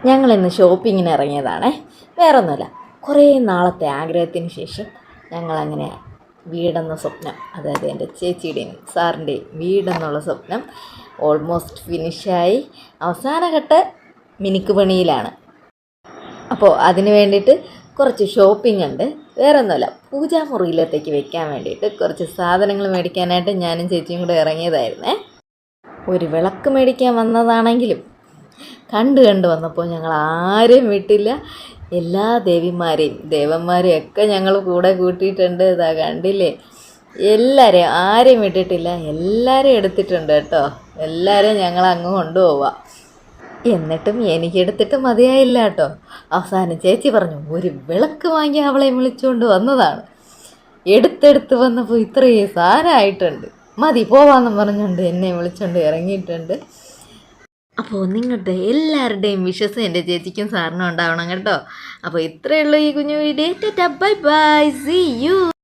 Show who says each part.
Speaker 1: ഞങ്ങളിന്ന് ഷോപ്പിങ്ങിന് ഇറങ്ങിയതാണേ. വേറൊന്നുമല്ല, കുറേ നാളത്തെ ആഗ്രഹത്തിന് ശേഷം ഞങ്ങളങ്ങനെ വീടെന്ന സ്വപ്നം, അതായത് എൻ്റെ ചേച്ചിയുടെയും സാറിൻ്റെയും വീടെന്നുള്ള സ്വപ്നം ഓൾമോസ്റ്റ് ഫിനിഷായി. അവസാനഘട്ട മിനുക്ക് പണിയിലാണ്. അപ്പോൾ അതിന് വേണ്ടിയിട്ട് കുറച്ച് ഷോപ്പിംഗ് ഉണ്ട്. വേറൊന്നുമല്ല, പൂജാമുറിയിലത്തേക്ക് വെക്കാൻ വേണ്ടിയിട്ട് കുറച്ച് സാധനങ്ങൾ മേടിക്കാനായിട്ട് ഞാനും ചേച്ചിയും കൂടെ ഇറങ്ങിയതായിരുന്നേ. ഒരു വിളക്ക് മേടിക്കാൻ വന്നതാണെങ്കിലും കണ്ട് വന്നപ്പോൾ ഞങ്ങൾ ആരെയും വിട്ടില്ല. എല്ലാ ദേവിമാരെയും ദേവന്മാരെയും ഒക്കെ ഞങ്ങൾ കൂടെ കൂട്ടിയിട്ടുണ്ട്. ഇതാ കണ്ടില്ലേ, എല്ലാവരെയും ആരെയും വിട്ടിട്ടില്ല, എല്ലാവരെയും എടുത്തിട്ടുണ്ട് കേട്ടോ. എല്ലാവരെയും ഞങ്ങൾ അങ്ങ് കൊണ്ടുപോവുക. എന്നിട്ടും എനിക്കെടുത്തിട്ട് മതിയായില്ല കേട്ടോ. അവസാനം ചേച്ചി പറഞ്ഞു, ഒരു വിളക്ക് വാങ്ങി അവളെ വിളിച്ചുകൊണ്ട് വന്നതാണ്. എടുത്തെടുത്ത് വന്നപ്പോൾ ഇത്രയും സാധനമായിട്ടുണ്ട്, മതി പോവാമെന്ന് പറഞ്ഞുകൊണ്ട് എന്നെ വിളിച്ചുകൊണ്ട് ഇറങ്ങിയിട്ടുണ്ട്. അപ്പോൾ നിങ്ങളുടെ എല്ലാവരുടെയും വിശ്വസം എൻ്റെ ചേച്ചിക്കും സാറിനും ഉണ്ടാവണം കേട്ടോ. അപ്പോൾ ഇത്രയേ ഉള്ളൂ ഈ കുഞ്ഞു video. Bye bye, see U.